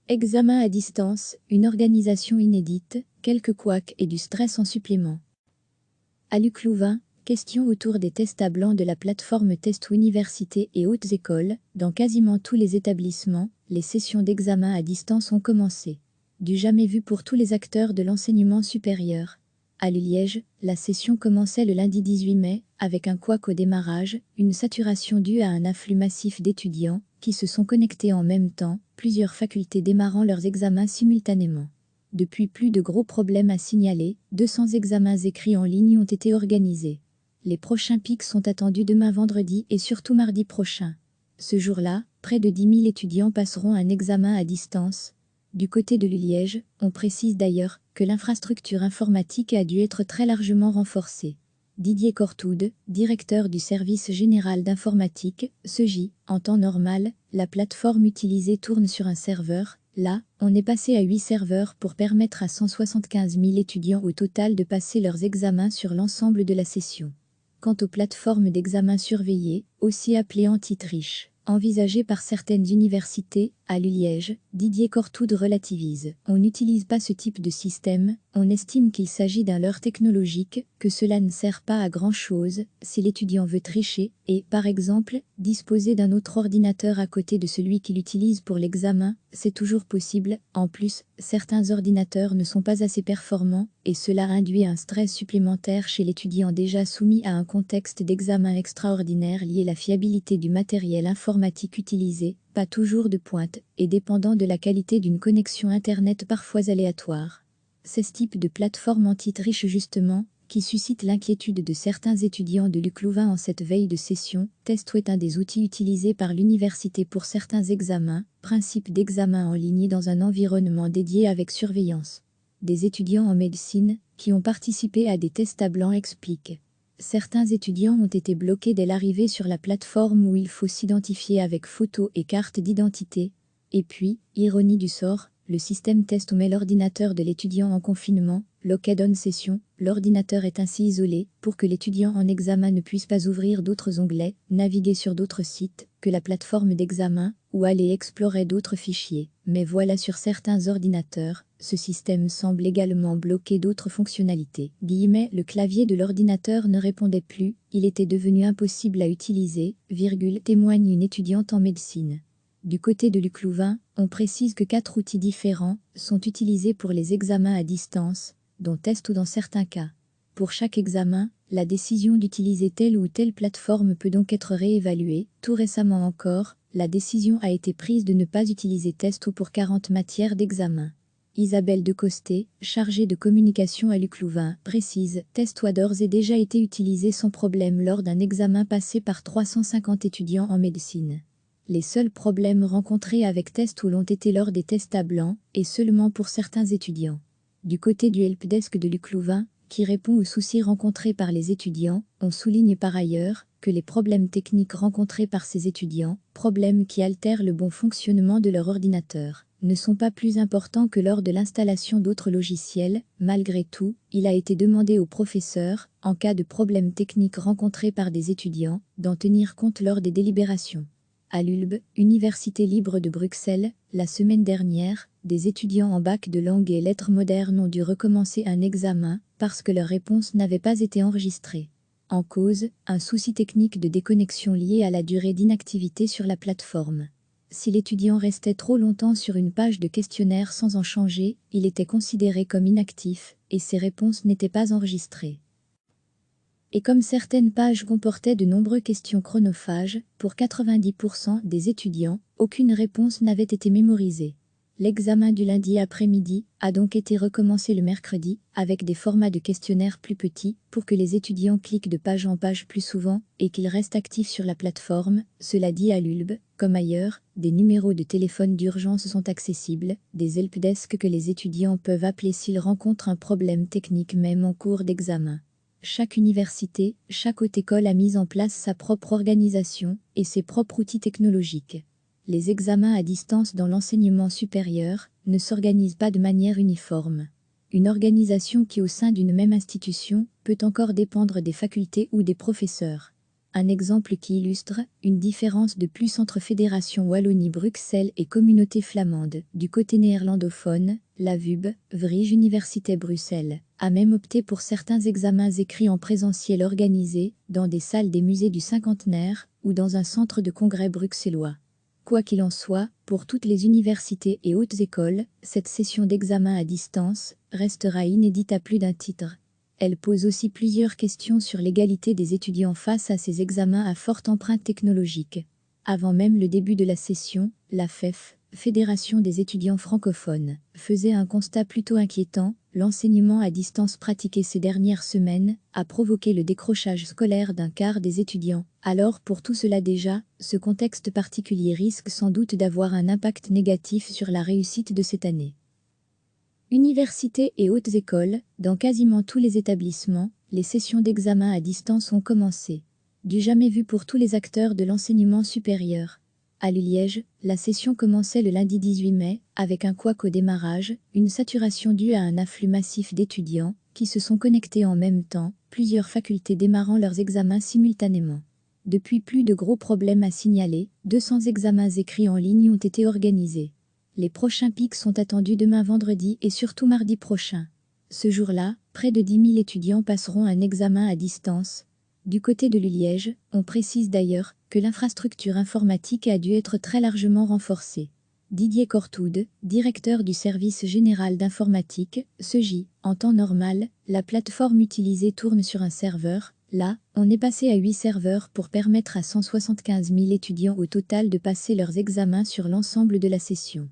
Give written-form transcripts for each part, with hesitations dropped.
Examen à distance, une organisation inédite, quelques couacs et du stress en supplément. À Luc Louvain, question autour des tests à blanc de la plateforme Testo Universités et Hautes Écoles. Dans quasiment tous les établissements, les sessions d'examen à distance ont commencé. Du jamais vu pour tous les acteurs de l'enseignement supérieur. À Liège, la session commençait le lundi 18 mai, avec un couac au démarrage, une saturation due à un afflux massif d'étudiants, qui se sont connectés en même temps, plusieurs facultés démarrant leurs examens simultanément. Depuis, plus de gros problèmes à signaler, 200 examens écrits en ligne ont été organisés. Les prochains pics sont attendus demain vendredi et surtout mardi prochain. Ce jour-là, près de 10 000 étudiants passeront un examen à distance. Du côté de Liège, on précise d'ailleurs que l'infrastructure informatique a dû être très largement renforcée. Didier Cortoude, directeur du service général d'informatique, SEGI, en temps normal, la plateforme utilisée tourne sur un serveur. Là, on est passé à 8 serveurs pour permettre à 175 000 étudiants au total de passer leurs examens sur l'ensemble de la session. Quant aux plateformes d'examen surveillées, aussi appelées anti-triche, envisagées par certaines universités, à Liège, Didier Cortoude relativise. On n'utilise pas ce type de système, on estime qu'il s'agit d'un leurre technologique, que cela ne sert pas à grand-chose si l'étudiant veut tricher et, par exemple, disposer d'un autre ordinateur à côté de celui qu'il utilise pour l'examen, c'est toujours possible. En plus, certains ordinateurs ne sont pas assez performants et cela induit un stress supplémentaire chez l'étudiant déjà soumis à un contexte d'examen extraordinaire lié à la fiabilité du matériel informatique utilisé, pas toujours de pointe, et dépendant de la qualité d'une connexion Internet parfois aléatoire. C'est ce type de plateforme anti-triche justement qui suscite l'inquiétude de certains étudiants de Luc Louvain en cette veille de session. Testo est un des outils utilisés par l'université pour certains examens, principe d'examen en ligne dans un environnement dédié avec surveillance. Des étudiants en médecine qui ont participé à des tests à blanc expliquent. Certains étudiants ont été bloqués dès l'arrivée sur la plateforme où il faut s'identifier avec photo et carte d'identité. Et puis, ironie du sort, le système Testo met l'ordinateur de l'étudiant en confinement, locked on session, l'ordinateur est ainsi isolé pour que l'étudiant en examen ne puisse pas ouvrir d'autres onglets, naviguer sur d'autres sites que la plateforme d'examen ou aller explorer d'autres fichiers. Mais voilà, sur certains ordinateurs, ce système semble également bloquer d'autres fonctionnalités. Le clavier de l'ordinateur ne répondait plus, il était devenu impossible à utiliser, témoigne une étudiante en médecine. Du côté de Luc Louvain, on précise que 4 outils différents sont utilisés pour les examens à distance, dont Testo dans certains cas. Pour chaque examen, la décision d'utiliser telle ou telle plateforme peut donc être réévaluée. Tout récemment encore, la décision a été prise de ne pas utiliser Testo pour 40 matières d'examen. Isabelle Decosté, chargée de communication à Luc Louvain, précise « Testo a d'ores et déjà été utilisé sans problème lors d'un examen passé par 350 étudiants en médecine. Les seuls problèmes rencontrés avec Testo l'ont été lors des tests à blanc, et seulement pour certains étudiants. » Du côté du helpdesk de Luc Louvain, qui répond aux soucis rencontrés par les étudiants, on souligne par ailleurs que les problèmes techniques rencontrés par ces étudiants, problèmes qui altèrent le bon fonctionnement de leur ordinateur, ne sont pas plus importants que lors de l'installation d'autres logiciels. Malgré tout, il a été demandé aux professeurs, en cas de problèmes techniques rencontrés par des étudiants, d'en tenir compte lors des délibérations. À l'ULB, Université libre de Bruxelles, la semaine dernière, des étudiants en bac de langue et lettres modernes ont dû recommencer un examen parce que leur réponse n'avait pas été enregistrée. En cause, un souci technique de déconnexion lié à la durée d'inactivité sur la plateforme. Si l'étudiant restait trop longtemps sur une page de questionnaire sans en changer, il était considéré comme inactif et ses réponses n'étaient pas enregistrées. Et comme certaines pages comportaient de nombreuses questions chronophages, pour 90% des étudiants, aucune réponse n'avait été mémorisée. L'examen du lundi après-midi a donc été recommencé le mercredi, avec des formats de questionnaires plus petits, pour que les étudiants cliquent de page en page plus souvent et qu'ils restent actifs sur la plateforme. Cela dit, à l'ULB, comme ailleurs, des numéros de téléphone d'urgence sont accessibles, des helpdesk que les étudiants peuvent appeler s'ils rencontrent un problème technique même en cours d'examen. Chaque université, chaque haute école a mis en place sa propre organisation et ses propres outils technologiques. Les examens à distance dans l'enseignement supérieur ne s'organisent pas de manière uniforme. Une organisation qui, au sein d'une même institution, peut encore dépendre des facultés ou des professeurs. Un exemple qui illustre une différence de plus entre Fédération Wallonie-Bruxelles et Communauté flamande. Du côté néerlandophone, la VUB, Vrije Université Bruxelles, a même opté pour certains examens écrits en présentiel organisés dans des salles des musées du cinquantenaire ou dans un centre de congrès bruxellois. Quoi qu'il en soit, pour toutes les universités et hautes écoles, cette session d'examen à distance restera inédite à plus d'un titre. Elle pose aussi plusieurs questions sur l'égalité des étudiants face à ces examens à forte empreinte technologique. Avant même le début de la session, la FEF, Fédération des étudiants francophones, faisait un constat plutôt inquiétant. L'enseignement à distance pratiqué ces dernières semaines a provoqué le décrochage scolaire d'un quart des étudiants. Alors pour tout cela déjà, ce contexte particulier risque sans doute d'avoir un impact négatif sur la réussite de cette année. Universités et hautes écoles, dans quasiment tous les établissements, les sessions d'examen à distance ont commencé. Du jamais vu pour tous les acteurs de l'enseignement supérieur. À Liège, la session commençait le lundi 18 mai, avec un couac au démarrage, une saturation due à un afflux massif d'étudiants, qui se sont connectés en même temps, plusieurs facultés démarrant leurs examens simultanément. Depuis, plus de gros problèmes à signaler, 200 examens écrits en ligne ont été organisés. Les prochains pics sont attendus demain vendredi et surtout mardi prochain. Ce jour-là, près de 10 000 étudiants passeront un examen à distance. Du côté de Liège, on précise d'ailleurs que l'infrastructure informatique a dû être très largement renforcée. Didier Cortoude, directeur du service général d'informatique, SEGI, en temps normal, la plateforme utilisée tourne sur un serveur. Là, on est passé à 8 serveurs pour permettre à 175 000 étudiants au total de passer leurs examens sur l'ensemble de la session.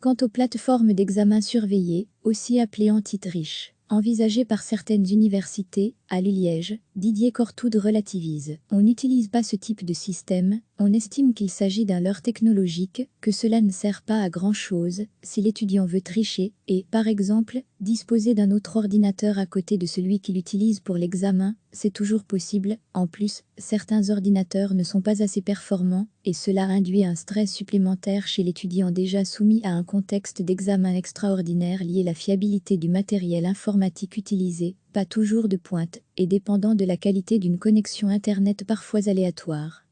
Quant aux plateformes d'examen surveillées, aussi appelées anti-triche, envisagées par certaines universités, à Liège, Didier Cortoude relativise. On n'utilise pas ce type de système, on estime qu'il s'agit d'un leurre technologique, que cela ne sert pas à grand-chose si l'étudiant veut tricher et, par exemple, disposer d'un autre ordinateur à côté de celui qu'il utilise pour l'examen, c'est toujours possible. En plus, certains ordinateurs ne sont pas assez performants et cela induit un stress supplémentaire chez l'étudiant déjà soumis à un contexte d'examen extraordinaire lié à la fiabilité du matériel informatique utilisé, pas toujours de pointe, et dépendant de la qualité d'une connexion Internet parfois aléatoire.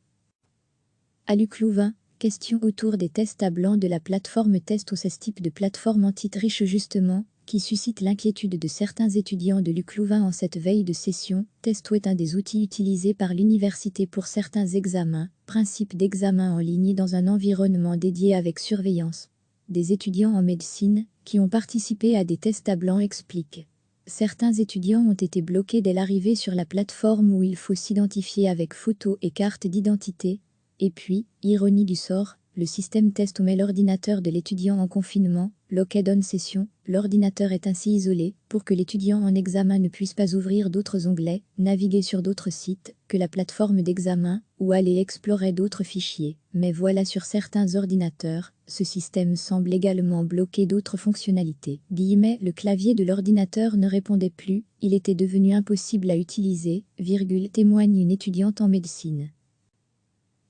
À Louvain, question autour des tests à blanc de la plateforme Test. Ce type de plateforme anti-triche justement, qui suscite l'inquiétude de certains étudiants de Louvain en cette veille de session. Testo est un des outils utilisés par l'université pour certains examens, principe d'examen en ligne dans un environnement dédié avec surveillance. Des étudiants en médecine, qui ont participé à des tests à blanc expliquent. Certains étudiants ont été bloqués dès l'arrivée sur la plateforme où il faut s'identifier avec photo et carte d'identité. Et puis, ironie du sort, le système Test met l'ordinateur de l'étudiant en confinement, locked on session, l'ordinateur est ainsi isolé pour que l'étudiant en examen ne puisse pas ouvrir d'autres onglets, naviguer sur d'autres sites que la plateforme d'examen ou aller explorer d'autres fichiers. Mais voilà, sur certains ordinateurs, ce système semble également bloquer d'autres fonctionnalités. Le clavier de l'ordinateur ne répondait plus, il était devenu impossible à utiliser, témoigne une étudiante en médecine.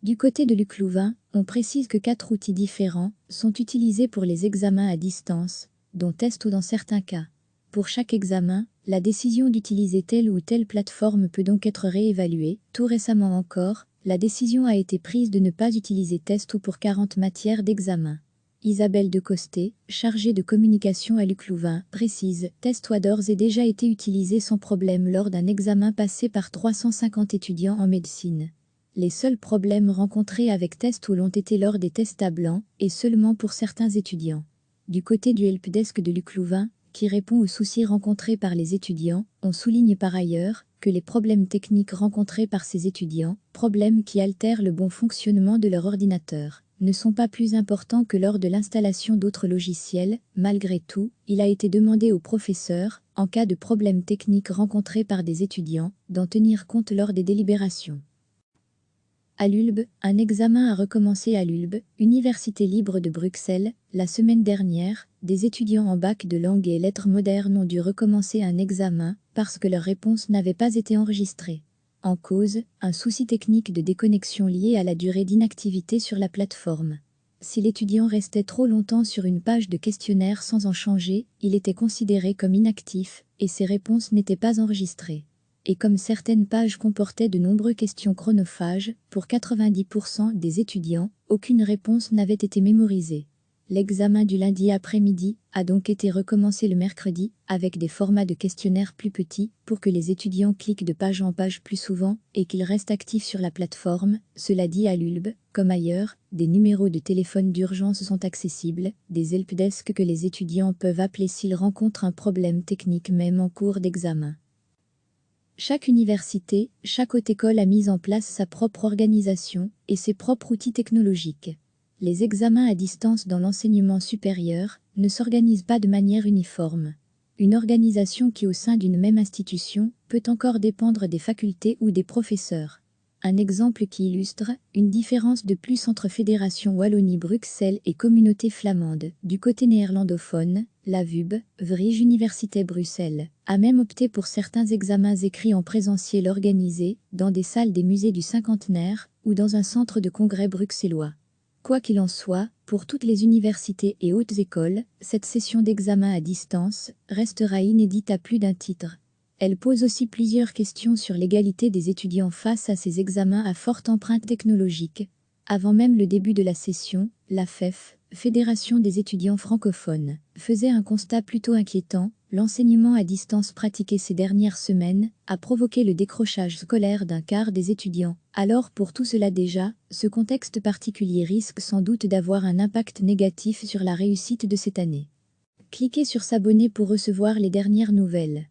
Du côté de Louvain, on précise que 4 outils différents sont utilisés pour les examens à distance, dont Testo dans certains cas. Pour chaque examen, la décision d'utiliser telle ou telle plateforme peut donc être réévaluée. Tout récemment encore, la décision a été prise de ne pas utiliser Testo pour 40 matières d'examen. Isabelle de Costé, chargée de communication à Louvain, précise « Testo a d'ores et déjà été utilisé sans problème lors d'un examen passé par 350 étudiants en médecine. Les seuls problèmes rencontrés avec Testo l'ont été lors des tests à blanc, et seulement pour certains étudiants. » Du côté du helpdesk de Louvain, qui répond aux soucis rencontrés par les étudiants, on souligne par ailleurs que les problèmes techniques rencontrés par ces étudiants, problèmes qui altèrent le bon fonctionnement de leur ordinateur, ne sont pas plus importants que lors de l'installation d'autres logiciels. Malgré tout, il a été demandé aux professeurs, en cas de problèmes techniques rencontrés par des étudiants, d'en tenir compte lors des délibérations. À l'ULB, un examen a recommencé à l'ULB, Université libre de Bruxelles. La semaine dernière, des étudiants en bac de langue et lettres modernes ont dû recommencer un examen parce que leur réponse n'avait pas été enregistrée. En cause, un souci technique de déconnexion lié à la durée d'inactivité sur la plateforme. Si l'étudiant restait trop longtemps sur une page de questionnaire sans en changer, il était considéré comme inactif et ses réponses n'étaient pas enregistrées. Et comme certaines pages comportaient de nombreuses questions chronophages, pour 90% des étudiants, aucune réponse n'avait été mémorisée. L'examen du lundi après-midi a donc été recommencé le mercredi, avec des formats de questionnaires plus petits, pour que les étudiants cliquent de page en page plus souvent et qu'ils restent actifs sur la plateforme. Cela dit, à l'ULB, comme ailleurs, des numéros de téléphone d'urgence sont accessibles, des helpdesk que les étudiants peuvent appeler s'ils rencontrent un problème technique même en cours d'examen. Chaque université, chaque haute école a mis en place sa propre organisation et ses propres outils technologiques. Les examens à distance dans l'enseignement supérieur ne s'organisent pas de manière uniforme. Une organisation qui, au sein d'une même institution, peut encore dépendre des facultés ou des professeurs. Un exemple qui illustre une différence de plus entre Fédération Wallonie-Bruxelles et Communauté flamande. Du côté néerlandophone, la VUB, Vrije Université Bruxelles, a même opté pour certains examens écrits en présentiel organisés dans des salles des musées du cinquantenaire ou dans un centre de congrès bruxellois. Quoi qu'il en soit, pour toutes les universités et hautes écoles, cette session d'examen à distance restera inédite à plus d'un titre. Elle pose aussi plusieurs questions sur l'égalité des étudiants face à ces examens à forte empreinte technologique. Avant même le début de la session, la FEF, Fédération des étudiants francophones, faisait un constat plutôt inquiétant. L'enseignement à distance pratiqué ces dernières semaines a provoqué le décrochage scolaire d'un quart des étudiants. Alors pour tout cela déjà, ce contexte particulier risque sans doute d'avoir un impact négatif sur la réussite de cette année. Cliquez sur s'abonner pour recevoir les dernières nouvelles.